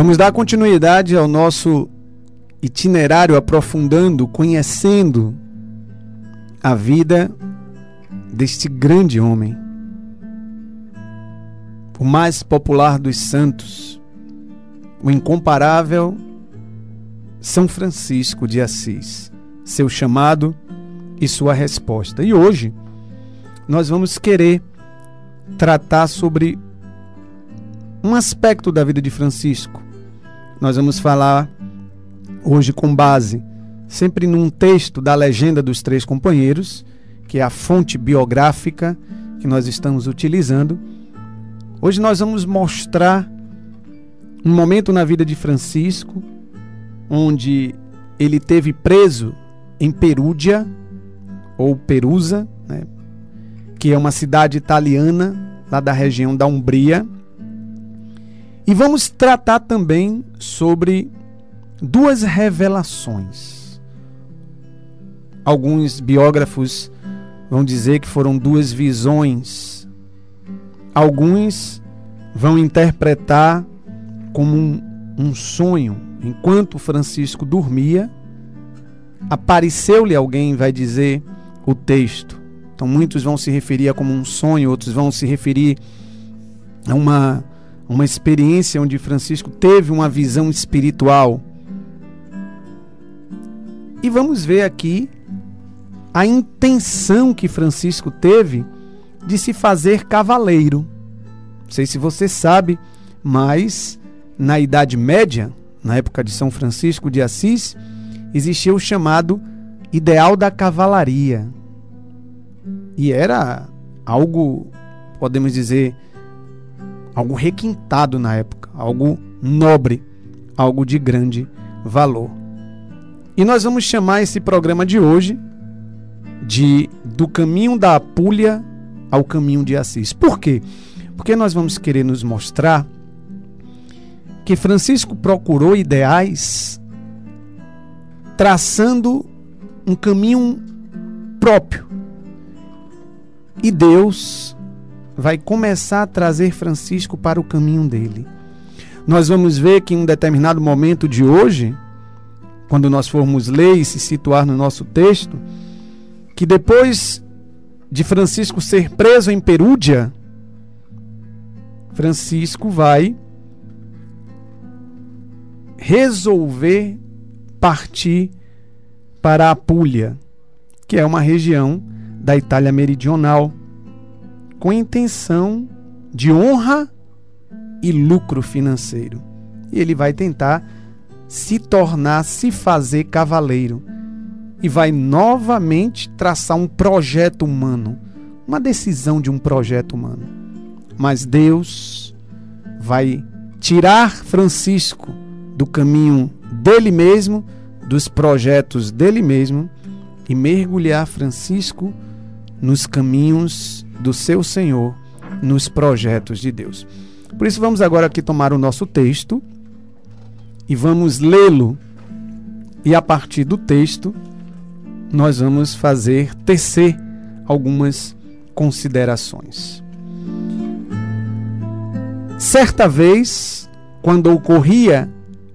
Vamos dar continuidade ao nosso itinerário aprofundando, conhecendo a vida deste grande homem, o mais popular dos santos, o incomparável São Francisco de Assis, seu chamado e sua resposta. E hoje nós vamos querer tratar sobre um aspecto da vida de Francisco. Nós vamos falar hoje com base sempre num texto da Legenda dos Três Companheiros, que é a fonte biográfica que nós estamos utilizando. Hoje nós vamos mostrar um momento na vida de Francisco, onde ele teve preso em Perúdia, ou Perusa, né, que é uma cidade italiana, lá da região da Umbria. E vamos tratar também sobre duas revelações. Alguns biógrafos vão dizer que foram duas visões. Alguns vão interpretar como um sonho. Enquanto Francisco dormia, apareceu-lhe alguém, vai dizer o texto. Então muitos vão se referir a como um sonho, outros vão se referir a uma experiência onde Francisco teve uma visão espiritual. E vamos ver aqui a intenção que Francisco teve de se fazer cavaleiro. Não sei se você sabe, mas na Idade Média, na época de São Francisco de Assis, existia o chamado ideal da cavalaria. E era algo, podemos dizer, algo requintado na época, algo nobre, algo de grande valor. E nós vamos chamar esse programa de hoje de Do Caminho da Apulia ao Caminho de Assis. Por quê? Porque nós vamos querer nos mostrar que Francisco procurou ideais traçando um caminho próprio. E Deus vai começar a trazer Francisco para o caminho dele. Nós vamos ver que em um determinado momento de hoje, quando nós formos ler e se situar no nosso texto, que depois de Francisco ser preso em Perúdia, Francisco vai resolver partir para a Apulia, que é uma região da Itália meridional, com a intenção de honra e lucro financeiro. E ele vai tentar se tornar, se fazer cavaleiro. E vai novamente traçar um projeto humano, uma decisão de um projeto humano. Mas Deus vai tirar Francisco do caminho dele mesmo, dos projetos dele mesmo, e mergulhar Francisco nos caminhos do seu Senhor, nos projetos de Deus. Por isso vamos agora aqui tomar o nosso texto e vamos lê-lo, e a partir do texto nós vamos tecer algumas considerações. Certa vez, quando ocorria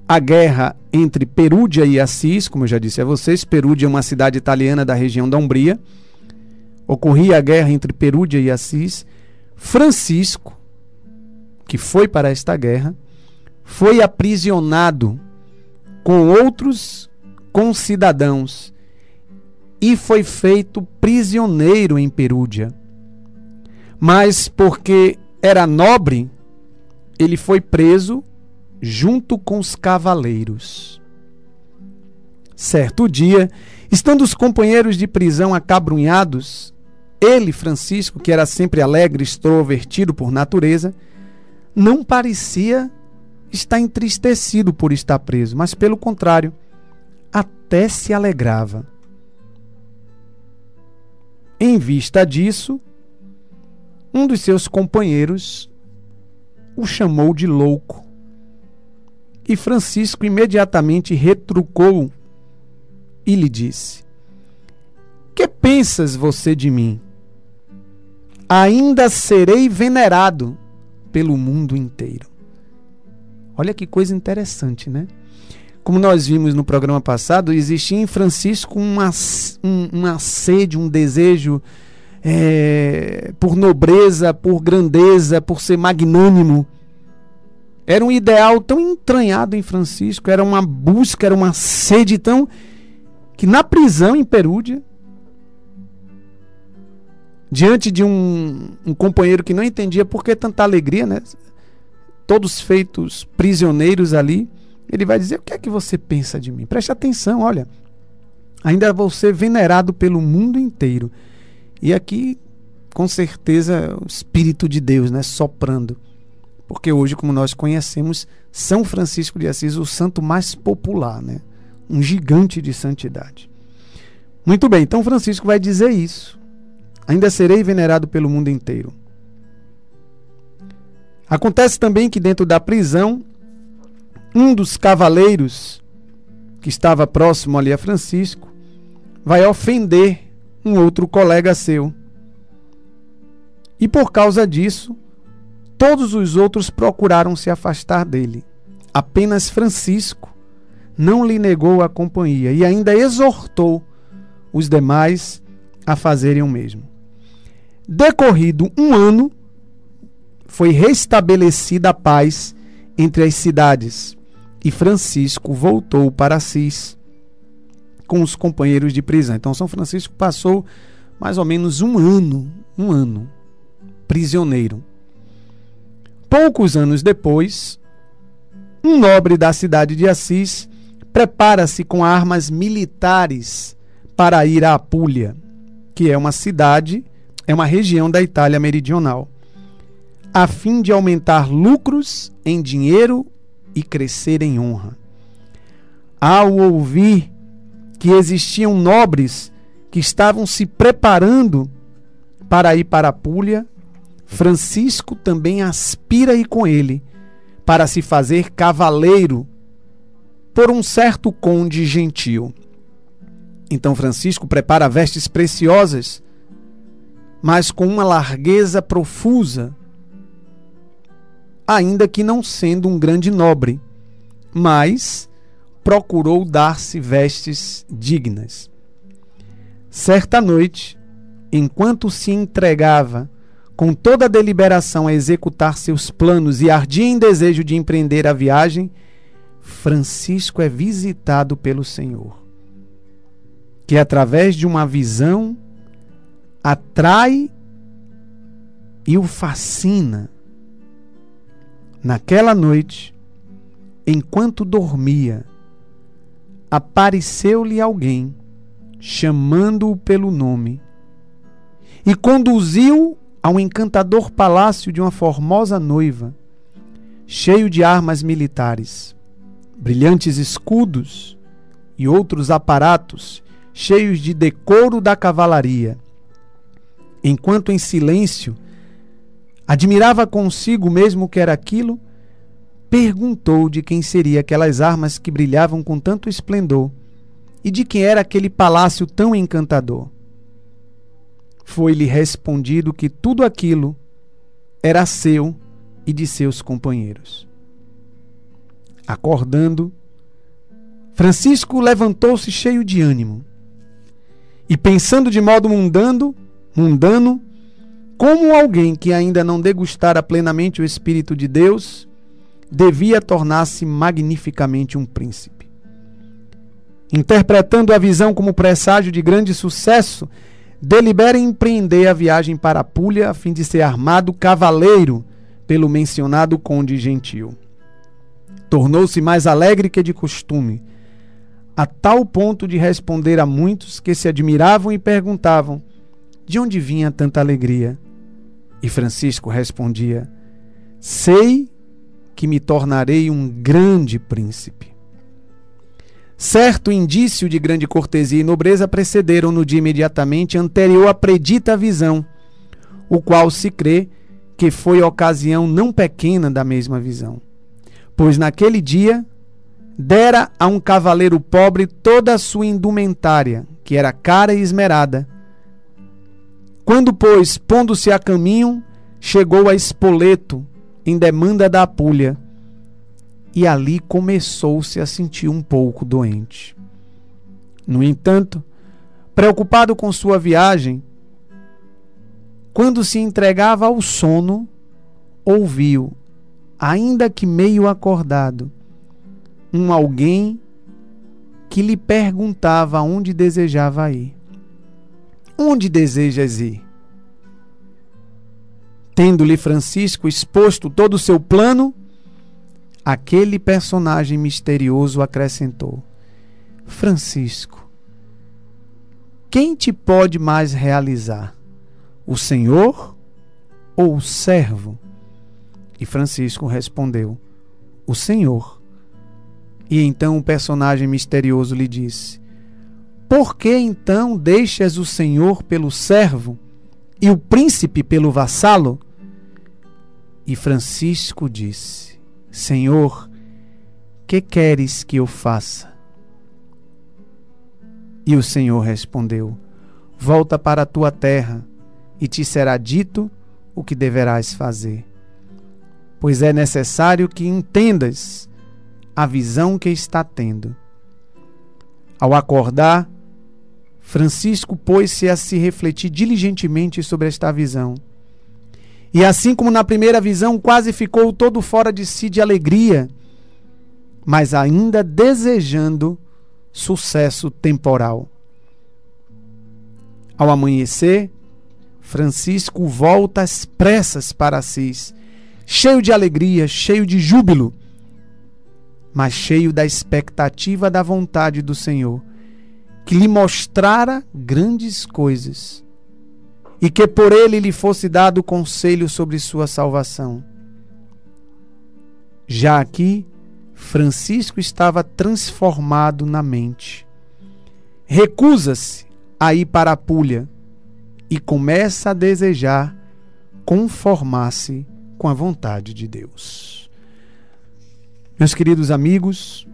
a guerra entre Perúdia e Assis, como eu já disse a vocês, Perúdia é uma cidade italiana da região da Umbria, ocorria a guerra entre Perúdia e Assis, Francisco, que foi para esta guerra, foi aprisionado com outros concidadãos e foi feito prisioneiro em Perúdia. Mas porque era nobre, ele foi preso junto com os cavaleiros. Certo dia, estando os companheiros de prisão acabrunhados, ele, Francisco, que era sempre alegre, extrovertido por natureza, não parecia estar entristecido por estar preso, mas pelo contrário, até se alegrava. Em vista disso, um dos seus companheiros o chamou de louco. E Francisco imediatamente retrucou e lhe disse: que pensas você de mim? Ainda serei venerado pelo mundo inteiro. Olha que coisa interessante, né? Como nós vimos no programa passado, existia em Francisco uma sede, um desejo por nobreza, por grandeza, por ser magnânimo. Era um ideal tão entranhado em Francisco, era uma busca, era uma sede tão... que na prisão em Perúdia, diante de um companheiro que não entendia por que tanta alegria, né? Todos feitos prisioneiros ali, ele vai dizer: o que é que você pensa de mim? Preste atenção, olha, ainda vou ser venerado pelo mundo inteiro. E aqui, com certeza, o Espírito de Deus, né, soprando. Porque hoje, como nós conhecemos, São Francisco de Assis, o santo mais popular, né? Um gigante de santidade. Muito bem, então Francisco vai dizer isso. Ainda serei venerado pelo mundo inteiro. Acontece também que dentro da prisão, um dos cavaleiros que estava próximo ali a Francisco vai ofender um outro colega seu. E por causa disso, todos os outros procuraram se afastar dele. Apenas Francisco não lhe negou a companhia e ainda exortou os demais a fazerem o mesmo. Decorrido um ano, foi restabelecida a paz entre as cidades e Francisco voltou para Assis com os companheiros de prisão. Então São Francisco passou mais ou menos um ano prisioneiro. Poucos anos depois, um nobre da cidade de Assis prepara-se com armas militares para ir à Apulia, que é uma cidade, é uma região da Itália meridional, a fim de aumentar lucros em dinheiro e crescer em honra. Ao ouvir que existiam nobres que estavam se preparando para ir para a Apulia, Francisco também aspira a ir com ele para se fazer cavaleiro por um certo conde gentil. Então Francisco prepara vestes preciosas, mas com uma largueza profusa, ainda que não sendo um grande nobre, mas procurou dar-se vestes dignas. Certa noite, enquanto se entregava com toda a deliberação a executar seus planos e ardia em desejo de empreender a viagem, Francisco é visitado pelo Senhor, que através de uma visão atrai e o fascina. Naquela noite, enquanto dormia, apareceu-lhe alguém, chamando-o pelo nome, e conduziu ao encantador palácio de uma formosa noiva, cheio de armas militares, brilhantes escudos e outros aparatos cheios de decoro da cavalaria. Enquanto em silêncio admirava consigo mesmo o que era aquilo, perguntou de quem seriam aquelas armas que brilhavam com tanto esplendor e de quem era aquele palácio tão encantador. Foi-lhe respondido que tudo aquilo era seu e de seus companheiros. Acordando, Francisco levantou-se cheio de ânimo e, pensando de modo mundano, como alguém que ainda não degustara plenamente o Espírito de Deus, devia tornar-se magnificamente um príncipe. Interpretando a visão como presságio de grande sucesso, delibera empreender a viagem para a Apulia a fim de ser armado cavaleiro pelo mencionado conde gentil. Tornou-se mais alegre que de costume, a tal ponto de responder a muitos que se admiravam e perguntavam de onde vinha tanta alegria. E Francisco respondia: sei que me tornarei um grande príncipe. Certo indício de grande cortesia e nobreza precederam-no de imediatamente anterior à predita visão, o qual se crê que foi ocasião não pequena da mesma visão. Pois naquele dia dera a um cavaleiro pobre toda a sua indumentária, que era cara e esmerada. Quando, pois, pondo-se a caminho, chegou a Spoleto, em demanda da Apulia, e ali começou-se a sentir um pouco doente. No entanto, preocupado com sua viagem, quando se entregava ao sono, ouviu, ainda que meio acordado, alguém que lhe perguntava onde desejava ir. Onde desejas ir? Tendo-lhe Francisco exposto todo o seu plano, aquele personagem misterioso acrescentou: Francisco, quem te pode mais realizar? O Senhor ou o servo? E Francisco respondeu: o Senhor. E então o personagem misterioso lhe disse: por que então deixas o Senhor pelo servo e o príncipe pelo vassalo? E Francisco disse: Senhor, que queres que eu faça? E o Senhor respondeu: volta para a tua terra, e te será dito o que deverás fazer. Pois é necessário que entendas a visão que está tendo. Ao acordar, Francisco pôs-se a se refletir diligentemente sobre esta visão. E assim como na primeira visão, quase ficou todo fora de si de alegria, mas ainda desejando sucesso temporal. Ao amanhecer, Francisco volta às pressas para Assis, cheio de alegria, cheio de júbilo, mas cheio da expectativa da vontade do Senhor, que lhe mostrara grandes coisas, e que por ele lhe fosse dado conselho sobre sua salvação. Já aqui, Francisco estava transformado na mente. Recusa-se a ir para a Puglia e começa a desejar conformar-se com a vontade de Deus. Meus queridos amigos,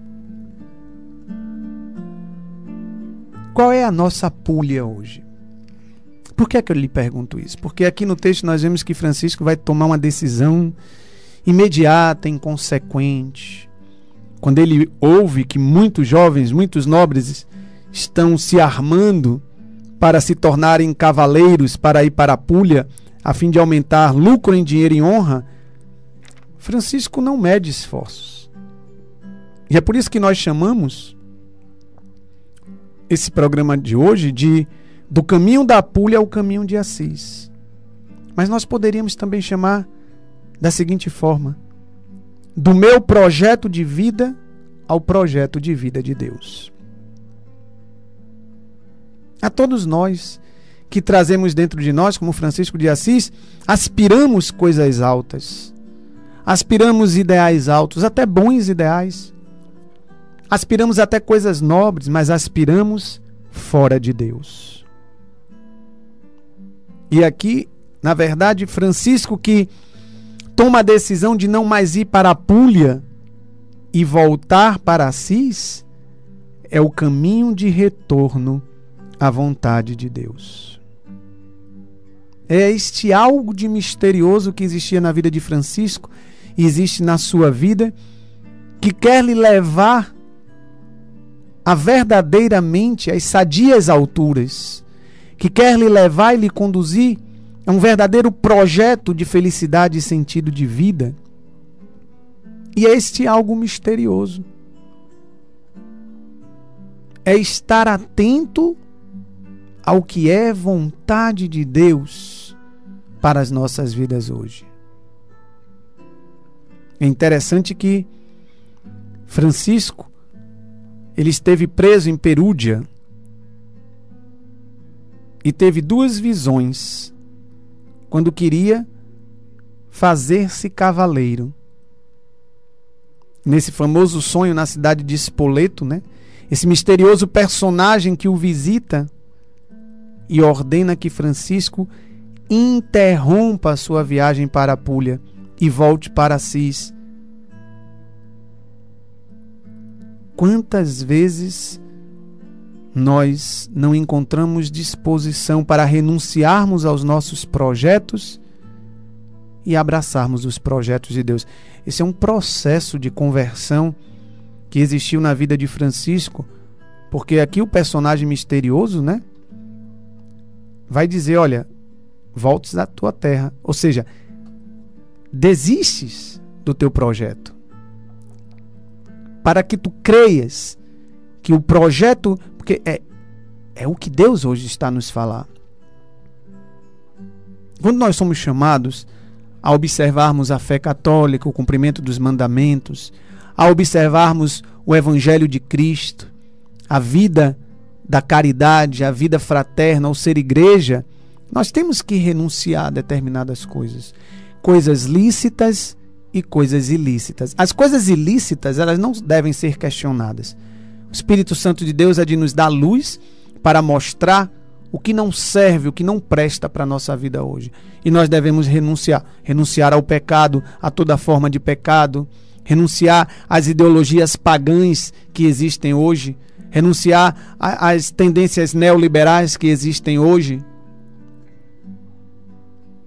qual é a nossa Puglia hoje? Por que é que eu lhe pergunto isso? Porque aqui no texto nós vemos que Francisco vai tomar uma decisão imediata, inconsequente. Quando ele ouve que muitos jovens, muitos nobres estão se armando para se tornarem cavaleiros, para ir para a Puglia, a fim de aumentar lucro em dinheiro e honra, Francisco não mede esforços. E é por isso que nós chamamos esse programa de hoje de do caminho da Puglia ao caminho de Assis. Mas nós poderíamos também chamar da seguinte forma: do meu projeto de vida ao projeto de vida de Deus. A todos nós que trazemos dentro de nós, como Francisco de Assis, aspiramos coisas altas, aspiramos ideais altos, até bons ideais, aspiramos até coisas nobres, mas aspiramos fora de Deus. E aqui, na verdade, Francisco, que toma a decisão de não mais ir para a Puglia e voltar para Assis, é o caminho de retorno à vontade de Deus. É este algo de misterioso que existia na vida de Francisco e existe na sua vida, que quer lhe levar a verdadeiramente às sadias alturas, que quer lhe levar e lhe conduzir a um verdadeiro projeto de felicidade e sentido de vida. E é este algo misterioso. É estar atento ao que é vontade de Deus para as nossas vidas hoje. É interessante que Francisco, ele esteve preso em Perúdia e teve duas visões quando queria fazer-se cavaleiro. Nesse famoso sonho na cidade de Spoleto, né? Esse misterioso personagem que o visita e ordena que Francisco interrompa a sua viagem para a Puglia e volte para Assis. Quantas vezes nós não encontramos disposição para renunciarmos aos nossos projetos e abraçarmos os projetos de Deus. Esse é um processo de conversão que existiu na vida de Francisco, porque aqui o personagem misterioso, né, vai dizer, olha, voltes à tua terra. Ou seja, desistes do teu projeto. Para que tu creias que o projeto... Porque é o que Deus hoje está a nos falar. Quando nós somos chamados a observarmos a fé católica, o cumprimento dos mandamentos, a observarmos o Evangelho de Cristo, a vida da caridade, a vida fraterna, o ser igreja, nós temos que renunciar a determinadas coisas. Coisas lícitas e coisas ilícitas. As coisas ilícitas, elas não devem ser questionadas. O Espírito Santo de Deus é de nos dar luz para mostrar o que não serve, o que não presta para a nossa vida hoje. E nós devemos renunciar. Renunciar ao pecado, a toda forma de pecado. Renunciar às ideologias pagãs que existem hoje. Renunciar às tendências neoliberais que existem hoje.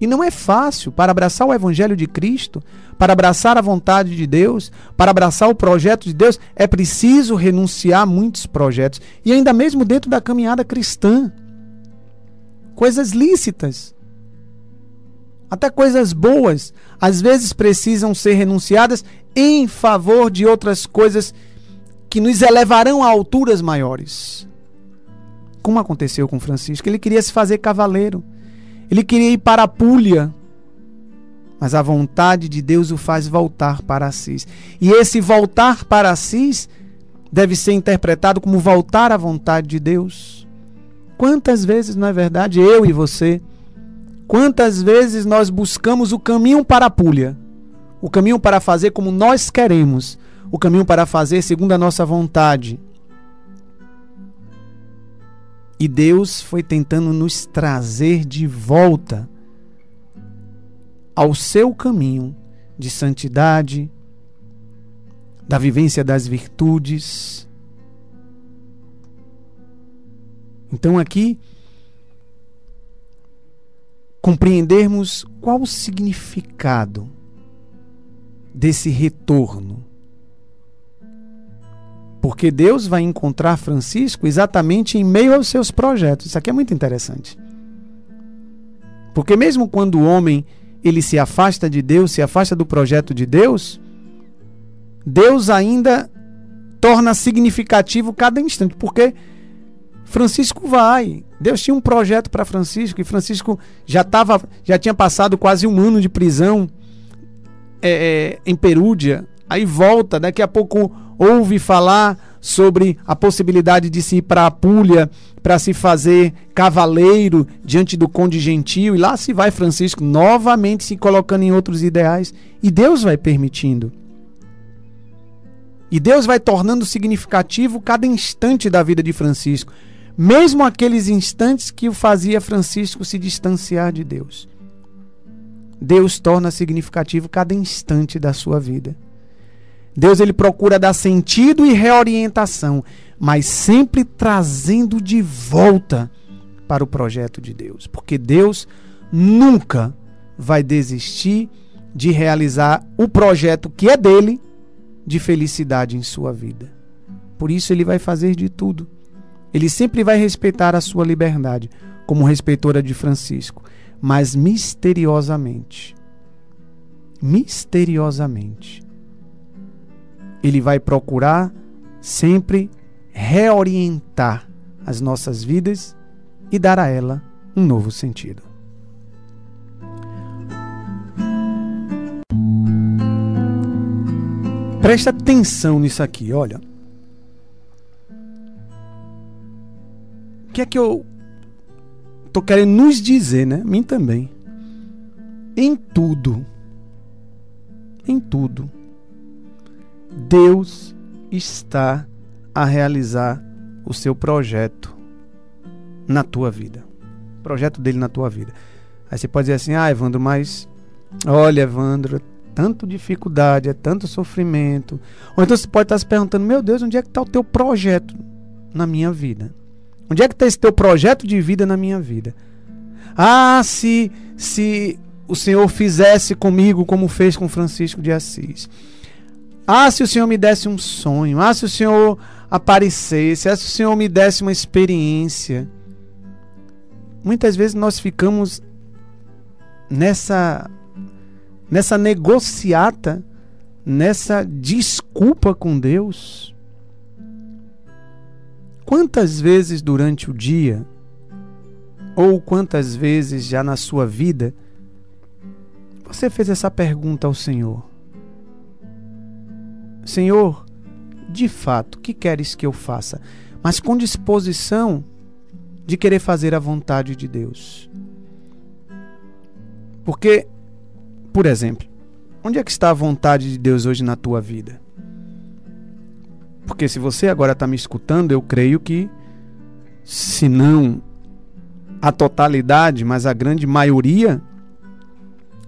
E não é fácil. Para abraçar o Evangelho de Cristo, para abraçar a vontade de Deus, para abraçar o projeto de Deus, é preciso renunciar a muitos projetos. E ainda mesmo dentro da caminhada cristã. Coisas lícitas, até coisas boas, às vezes precisam ser renunciadas em favor de outras coisas que nos elevarão a alturas maiores. Como aconteceu com Francisco, ele queria se fazer cavaleiro, ele queria ir para a Puglia, mas a vontade de Deus o faz voltar para Assis. E esse voltar para Assis deve ser interpretado como voltar à vontade de Deus. Quantas vezes, não é verdade, eu e você, quantas vezes nós buscamos o caminho para a Puglia, o caminho para fazer como nós queremos, o caminho para fazer segundo a nossa vontade. E Deus foi tentando nos trazer de volta ao seu caminho de santidade, da vivência das virtudes. Então aqui, compreendermos qual o significado desse retorno. Porque Deus vai encontrar Francisco exatamente em meio aos seus projetos. Isso aqui é muito interessante. Porque mesmo quando o homem ele se afasta de Deus, se afasta do projeto de Deus, Deus ainda torna significativo cada instante. Porque Francisco vai. Deus tinha um projeto para Francisco, e Francisco já tinha passado quase 1 ano de prisão em Perúdia. Aí volta, daqui a pouco ouve falar sobre a possibilidade de se ir para a Puglia para se fazer cavaleiro diante do conde gentil, e lá se vai Francisco novamente se colocando em outros ideais, e Deus vai permitindo. E Deus vai tornando significativo cada instante da vida de Francisco, mesmo aqueles instantes que o fazia Francisco se distanciar de Deus. Deus torna significativo cada instante da sua vida. Deus ele procura dar sentido e reorientação, mas sempre trazendo de volta para o projeto de Deus. Porque Deus nunca vai desistir de realizar o projeto que é dele, de felicidade em sua vida. Por isso ele vai fazer de tudo. Ele sempre vai respeitar a sua liberdade, como respeitou a de Francisco, mas misteriosamente, ele vai procurar sempre reorientar as nossas vidas e dar a ela um novo sentido. Presta atenção nisso aqui, olha. O que é que eu estou querendo nos dizer, né? Mim também. Em tudo, Deus está a realizar o seu projeto na tua vida. O projeto dele na tua vida. Aí você pode dizer assim, Evandro, mas olha, Evandro, é tanta dificuldade, é tanto sofrimento. Ou então você pode estar se perguntando, meu Deus, onde é que está o teu projeto na minha vida? Onde é que está esse teu projeto de vida na minha vida? Se o Senhor fizesse comigo como fez com Francisco de Assis. Ah, se o Senhor me desse um sonho. Ah, se o Senhor aparecesse. Ah, se o Senhor me desse uma experiência. Muitas vezes nós ficamos nessa negociata, nessa desculpa com Deus. Quantas vezes durante o dia, ou quantas vezes já na sua vida, você fez essa pergunta ao Senhor? Senhor, de fato, o que queres que eu faça? Mas com disposição de querer fazer a vontade de Deus. Porque, por exemplo, onde é que está a vontade de Deus hoje na tua vida? Porque se você agora está me escutando, eu creio que, se não a totalidade, mas a grande maioria,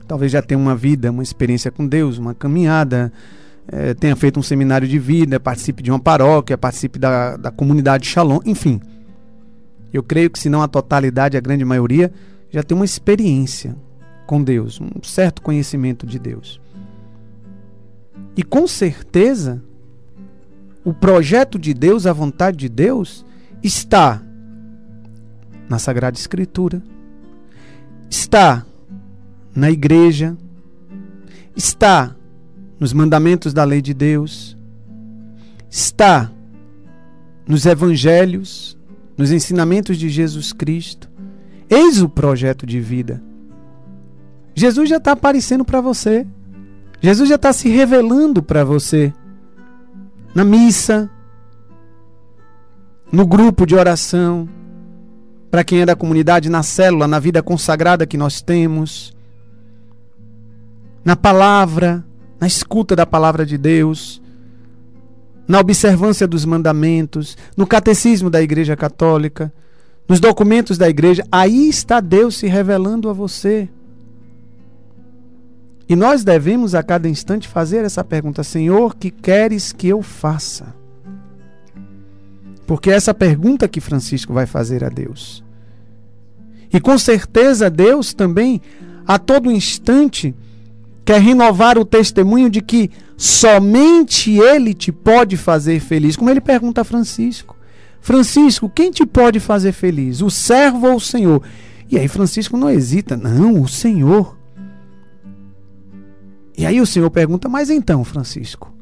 talvez já tenha uma vida, uma experiência com Deus, uma caminhada, tenha feito um seminário de vida, participe de uma paróquia, participe da comunidade Shalom, enfim. Eu creio que, se não a totalidade, a grande maioria, já tem uma experiência com Deus, um certo conhecimento de Deus. E com certeza, o projeto de Deus, a vontade de Deus, está na Sagrada Escritura, está na igreja, está nos mandamentos da lei de Deus, está nos evangelhos, nos ensinamentos de Jesus Cristo. Eis o projeto de vida. Jesus já está aparecendo para você. Jesus já está se revelando para você. Na missa, no grupo de oração, para quem é da comunidade, na célula, na vida consagrada que nós temos, na palavra, na escuta da palavra de Deus, na observância dos mandamentos, no catecismo da Igreja Católica, nos documentos da igreja. Aí está Deus se revelando a você. E nós devemos a cada instante fazer essa pergunta: Senhor, que queres que eu faça? Porque é essa pergunta que Francisco vai fazer a Deus. E com certeza Deus também, a todo instante, quer renovar o testemunho de que somente Ele te pode fazer feliz. Como ele pergunta a Francisco: Francisco, quem te pode fazer feliz? O servo ou o Senhor? E aí Francisco não hesita: não, o Senhor. E aí o Senhor pergunta: mas então, Francisco,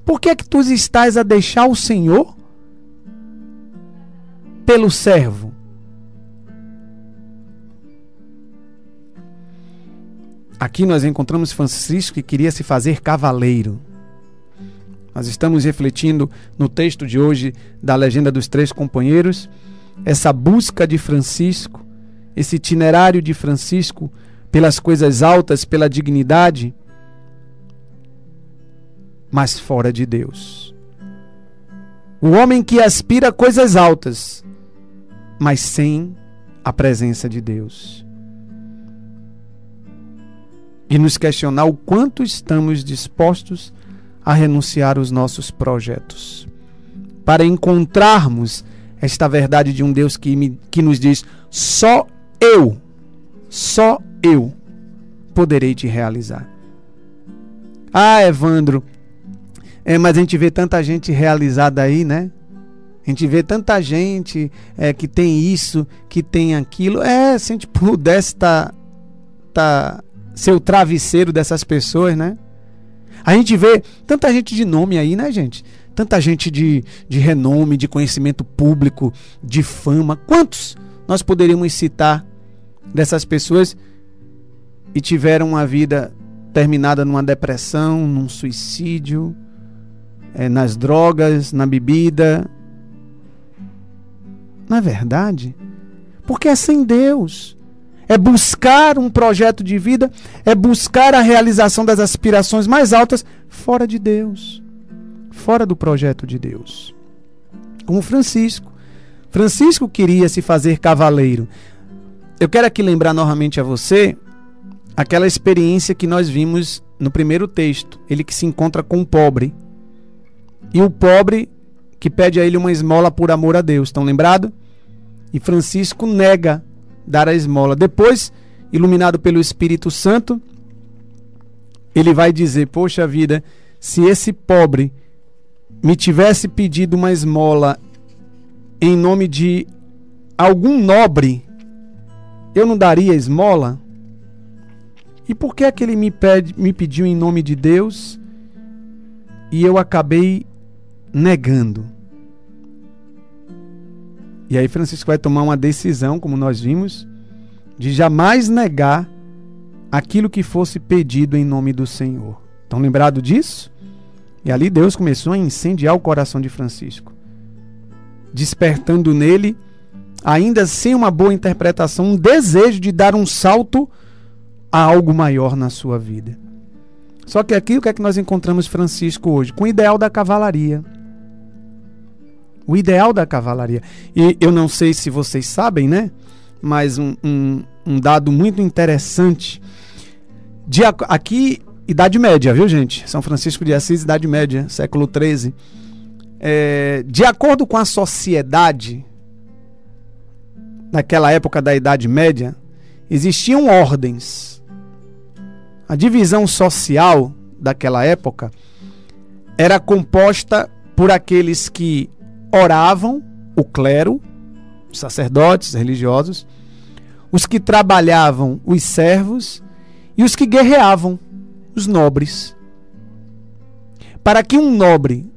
por que é que tu estás a deixar o Senhor pelo servo? Aqui nós encontramos Francisco, que queria se fazer cavaleiro. Nós estamos refletindo no texto de hoje da Legenda dos Três Companheiros, essa busca de Francisco, esse itinerário de Francisco pelas coisas altas, pela dignidade, mas fora de Deus. O homem que aspira a coisas altas, mas sem a presença de Deus. E nos questionar o quanto estamos dispostos a renunciar aos nossos projetos, para encontrarmos esta verdade de um Deus que nos diz: só eu poderei te realizar. Ah, Evandro, mas a gente vê tanta gente realizada aí, né? A gente vê tanta gente que tem isso, que tem aquilo. Se a gente pudesse ser o travesseiro dessas pessoas, né? A gente vê tanta gente de nome aí, né, gente? Tanta gente de renome, de conhecimento público, de fama. Quantos nós poderíamos citar dessas pessoas e tiveram uma vida terminada numa depressão, num suicídio, nas drogas, na bebida? Não é verdade? Porque é sem Deus. É buscar um projeto de vida, é buscar a realização das aspirações mais altas fora de Deus, fora do projeto de Deus. Como Francisco. Francisco queria se fazer cavaleiro. Eu quero aqui lembrar novamente a você aquela experiência que nós vimos no primeiro texto. Ele que se encontra com um pobre. E o pobre que pede a ele uma esmola por amor a Deus. Estão lembrados? E Francisco nega dar a esmola. Depois iluminado pelo Espírito Santo, ele vai dizer: poxa vida, se esse pobre me tivesse pedido uma esmola em nome de algum nobre, eu não daria esmola? E por que é que ele me pediu em nome de Deus e eu acabei negando? E aí Francisco vai tomar uma decisão, como nós vimos, de jamais negar aquilo que fosse pedido em nome do Senhor. Estão lembrados disso? E ali Deus começou a incendiar o coração de Francisco, despertando nele, ainda sem uma boa interpretação, um desejo de dar um salto a algo maior na sua vida. Só que aqui, o que é que nós encontramos Francisco hoje? Com o ideal da cavalaria. O ideal da cavalaria. E eu não sei se vocês sabem, né? Mas um dado muito interessante. Aqui, Idade Média, viu, gente? São Francisco de Assis, Idade Média, século XIII. De acordo com a sociedade, naquela época da Idade Média, existiam ordens. A divisão social daquela época era composta por aqueles que oravam, o clero, os sacerdotes religiosos, os que trabalhavam, os servos, e os que guerreavam, os nobres. Para que um nobre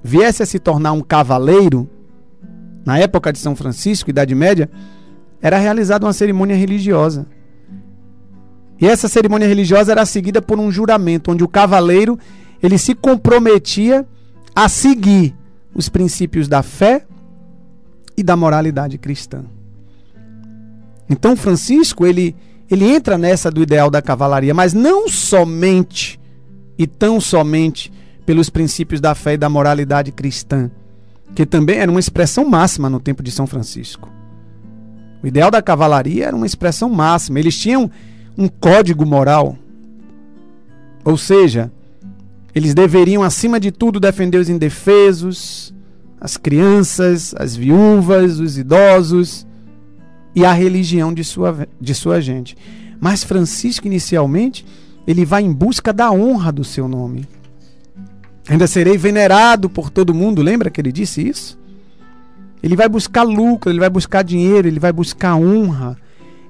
viesse a se tornar um cavaleiro, na época de São Francisco, Idade Média, era realizada uma cerimônia religiosa. E essa cerimônia religiosa era seguida por um juramento, onde o cavaleiro ele se comprometia a seguir os princípios da fé e da moralidade cristã. Então Francisco, ele entra nessa do ideal da cavalaria, mas não somente e tão somente pelos princípios da fé e da moralidade cristã, que também era uma expressão máxima no tempo de São Francisco. O ideal da cavalaria era uma expressão máxima. Eles tinham um código moral, ou seja, eles deveriam, acima de tudo, defender os indefesos, as crianças, as viúvas, os idosos e a religião de sua gente. Mas Francisco, inicialmente, ele vai em busca da honra do seu nome. Ainda serei venerado por todo mundo, lembra que ele disse isso? Ele vai buscar lucro, ele vai buscar dinheiro, ele vai buscar honra.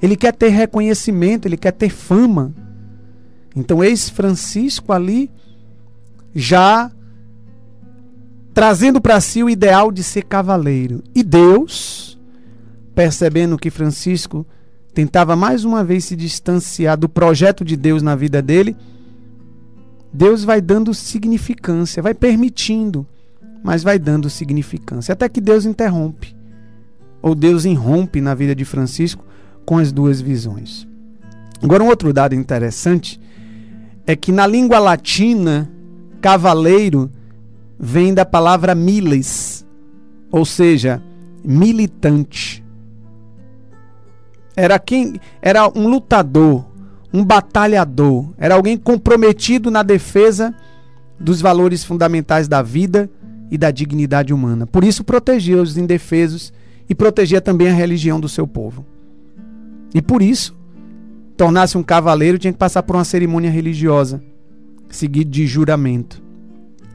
Ele quer ter reconhecimento, ele quer ter fama. Então, eis Francisco ali, já trazendo para si o ideal de ser cavaleiro. E Deus, percebendo que Francisco tentava mais uma vez se distanciar do projeto de Deus na vida dele, Deus vai dando significância, vai permitindo, mas vai dando significância. Até que Deus interrompe, ou Deus irrompe na vida de Francisco com as duas visões. Agora, um outro dado interessante é que na língua latina, cavaleiro vem da palavra miles, ou seja, militante. Era um lutador, um batalhador, era alguém comprometido na defesa dos valores fundamentais da vida e da dignidade humana. Por isso protegia os indefesos e protegia também a religião do seu povo. E por isso, tornar-se um cavaleiro tinha que passar por uma cerimônia religiosa, seguido de juramento.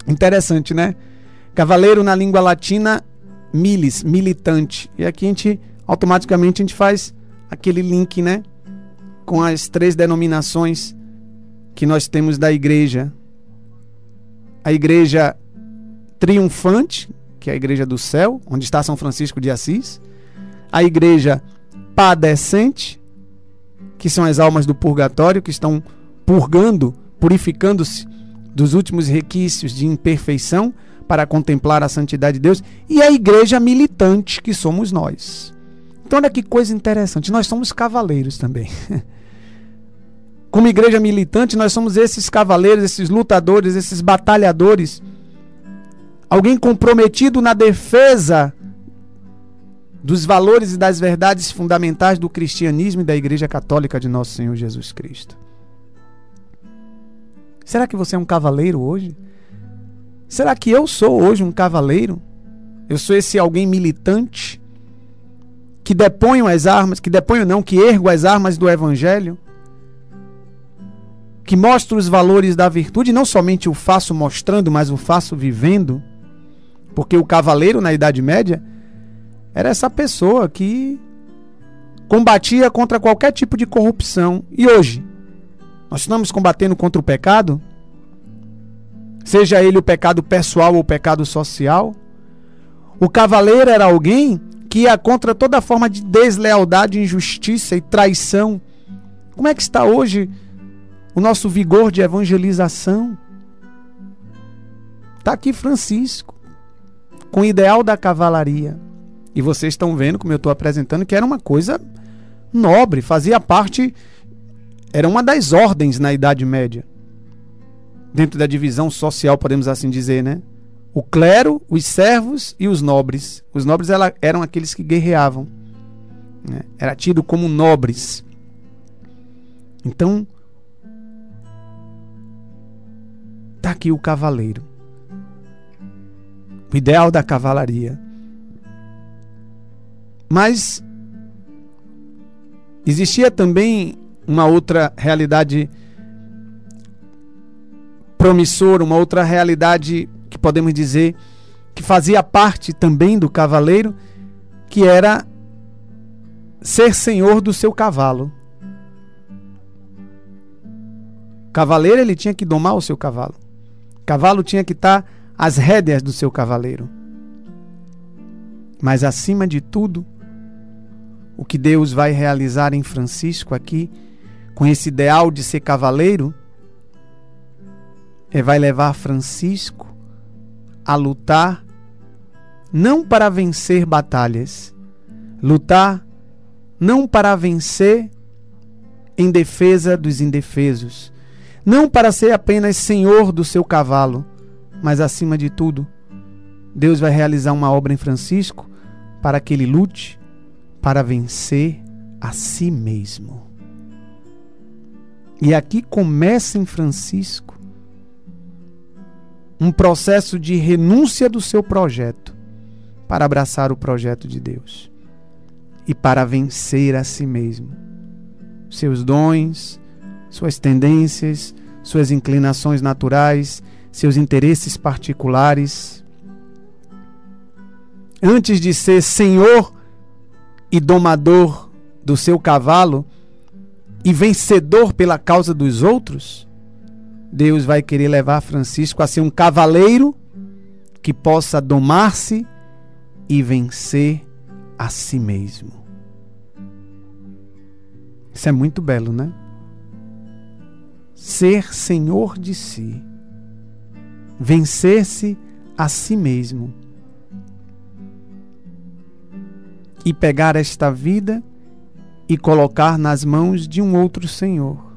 Interessante, né? Cavaleiro na língua latina, milis, militante. E aqui automaticamente a gente faz aquele link, né? Com as três denominações que nós temos da igreja. A igreja triunfante, que é a igreja do céu, onde está São Francisco de Assis. A igreja padecente, que são as almas do purgatório, que estão purificando-se dos últimos requisitos de imperfeição para contemplar a santidade de Deus, e a igreja militante, que somos nós. Então olha que coisa interessante, nós somos cavaleiros também. Como igreja militante, nós somos esses cavaleiros, esses lutadores, esses batalhadores, alguém comprometido na defesa dos valores e das verdades fundamentais do cristianismo e da Igreja Católica de Nosso Senhor Jesus Cristo. Será que você é um cavaleiro hoje? Será que eu sou hoje um cavaleiro? Eu sou esse alguém militante que deponho as armas, que ergo as armas do Evangelho, que mostro os valores da virtude, não somente o faço mostrando, mas o faço vivendo, porque o cavaleiro na Idade Média era essa pessoa que combatia contra qualquer tipo de corrupção. E hoje, nós estamos combatendo contra o pecado, seja ele o pecado pessoal ou o pecado social. O cavaleiro era alguém que ia contra toda forma de deslealdade, injustiça e traição. Como é que está hoje o nosso vigor de evangelização? Está aqui Francisco, com o ideal da cavalaria. E vocês estão vendo, como eu estou apresentando, que era uma coisa nobre, fazia parte, era uma das ordens na Idade Média. Dentro da divisão social, podemos assim dizer, né? O clero, os servos e os nobres. Os nobres eram aqueles que guerreavam, né? Era tido como nobres. Então, está aqui o cavaleiro, o ideal da cavalaria. Mas existia também uma outra realidade promissora, uma outra realidade que podemos dizer que fazia parte também do cavaleiro, que era ser senhor do seu cavalo. O cavaleiro, ele tinha que domar o seu cavalo. O cavalo tinha que estar às rédeas do seu cavaleiro. Mas acima de tudo, o que Deus vai realizar em Francisco aqui, com esse ideal de ser cavaleiro, vai levar Francisco a lutar não para vencer batalhas, lutar não para vencer em defesa dos indefesos, não para ser apenas senhor do seu cavalo, mas acima de tudo, Deus vai realizar uma obra em Francisco para que ele lute para vencer a si mesmo. E aqui começa em Francisco um processo de renúncia do seu projeto para abraçar o projeto de Deus e para vencer a si mesmo, seus dons, suas tendências, suas inclinações naturais, seus interesses particulares. Antes de ser senhor e domador do seu cavalo e vencedor pela causa dos outros, Deus vai querer levar Francisco a ser um cavaleiro que possa domar-se e vencer a si mesmo. Isso é muito belo, né? Ser senhor de si, vencer-se a si mesmo e pegar esta vida e colocar nas mãos de um outro senhor.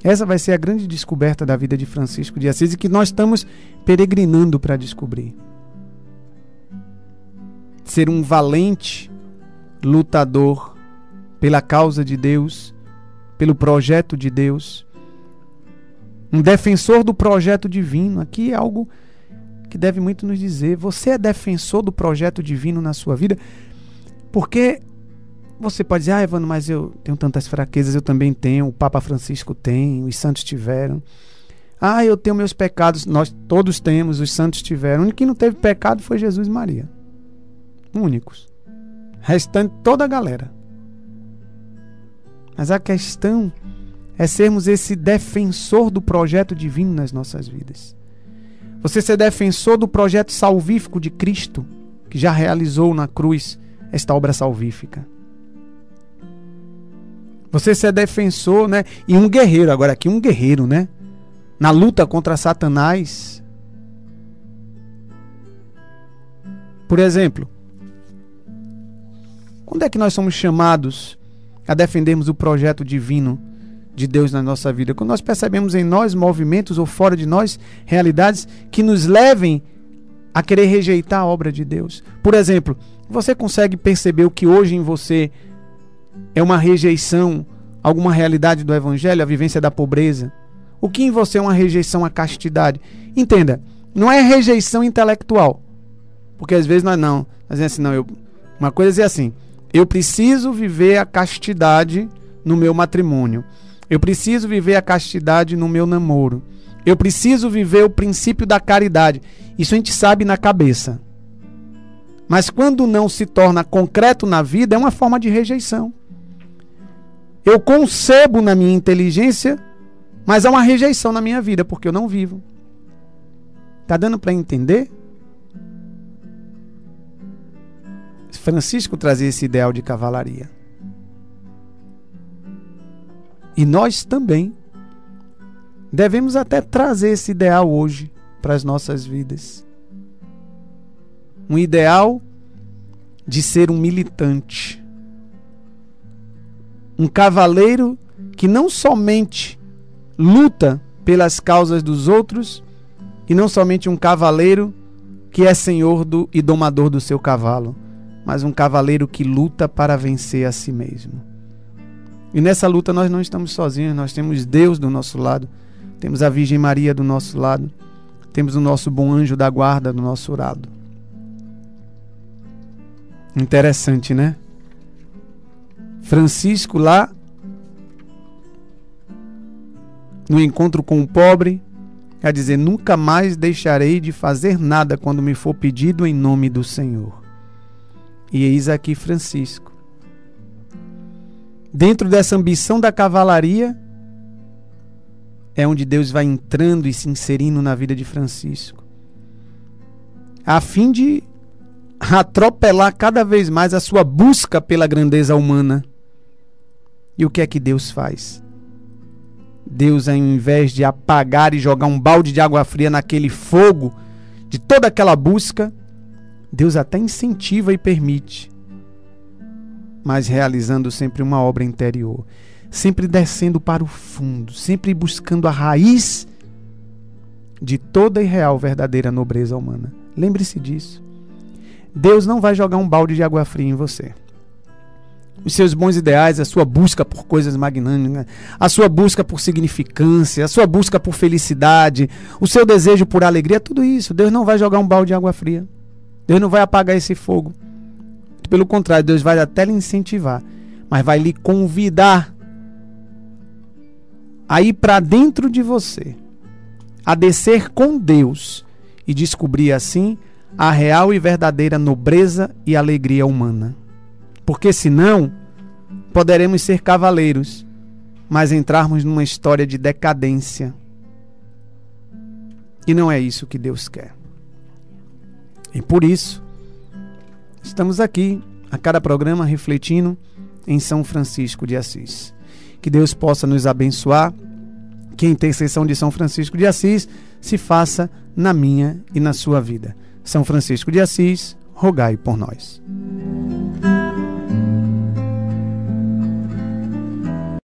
Essa vai ser a grande descoberta da vida de Francisco de Assis e que nós estamos peregrinando para descobrir. Ser um valente lutador pela causa de Deus, pelo projeto de Deus, um defensor do projeto divino. Aqui é algo que deve muito nos dizer. Você é defensor do projeto divino na sua vida? Porque você pode dizer, Evandro, mas eu tenho tantas fraquezas. Eu também tenho, o Papa Francisco tem, os santos tiveram. Eu tenho meus pecados. Nós todos temos, os santos tiveram. O único que não teve pecado foi Jesus e Maria. Únicos. Restante toda a galera. Mas a questão é sermos esse defensor do projeto divino nas nossas vidas. Você ser defensor do projeto salvífico de Cristo, que já realizou na cruz esta obra salvífica. Você ser defensor, né? E um guerreiro, agora aqui um guerreiro, né? Na luta contra Satanás. Por exemplo, quando é que nós somos chamados a defendermos o projeto divino de Deus na nossa vida? Quando nós percebemos em nós movimentos ou fora de nós realidades que nos levem a querer rejeitar a obra de Deus. Por exemplo, você consegue perceber o que hoje em você é uma rejeição a alguma realidade do Evangelho, a vivência da pobreza? O que em você é uma rejeição à castidade? Entenda, não é rejeição intelectual. Porque às vezes nós dizemos assim, não, Uma coisa é dizer assim: eu preciso viver a castidade no meu matrimônio. Eu preciso viver a castidade no meu namoro. Eu preciso viver o princípio da caridade. Isso a gente sabe na cabeça. Mas quando não se torna concreto na vida, é uma forma de rejeição. Eu concebo na minha inteligência, mas há uma rejeição na minha vida, porque eu não vivo. Está dando para entender? Francisco trazia esse ideal de cavalaria. E nós também devemos até trazer esse ideal hoje para as nossas vidas. Um ideal de ser um militante. Um cavaleiro que não somente luta pelas causas dos outros, e não somente um cavaleiro que é senhor e domador do seu cavalo, mas um cavaleiro que luta para vencer a si mesmo. E nessa luta nós não estamos sozinhos, nós temos Deus do nosso lado, temos a Virgem Maria do nosso lado, temos o nosso bom anjo da guarda do nosso lado. Interessante, né? Francisco lá no encontro com o pobre, quer dizer, nunca mais deixarei de fazer nada quando me for pedido em nome do Senhor. E eis aqui Francisco. Dentro dessa ambição da cavalaria, é onde Deus vai entrando e se inserindo na vida de Francisco, a fim de atropelar cada vez mais a sua busca pela grandeza humana. E o que é que Deus faz? Deus, ao invés de apagar e jogar um balde de água fria naquele fogo de toda aquela busca, Deus até incentiva e permite, mas realizando sempre uma obra interior, sempre descendo para o fundo, sempre buscando a raiz de toda e real verdadeira nobreza humana. Lembre-se disso. Deus não vai jogar um balde de água fria em você. Os seus bons ideais, a sua busca por coisas magnânimas, a sua busca por significância, a sua busca por felicidade, o seu desejo por alegria, tudo isso, Deus não vai jogar um balde de água fria. Deus não vai apagar esse fogo. Pelo contrário, Deus vai até lhe incentivar, mas vai lhe convidar a ir para dentro de você, a descer com Deus e descobrir assim a real e verdadeira nobreza e alegria humana. Porque senão poderemos ser cavaleiros, mas entrarmos numa história de decadência. E não é isso que Deus quer. E por isso, estamos aqui a cada programa refletindo em São Francisco de Assis. Que Deus possa nos abençoar, que a intercessão de São Francisco de Assis se faça na minha e na sua vida. São Francisco de Assis, rogai por nós.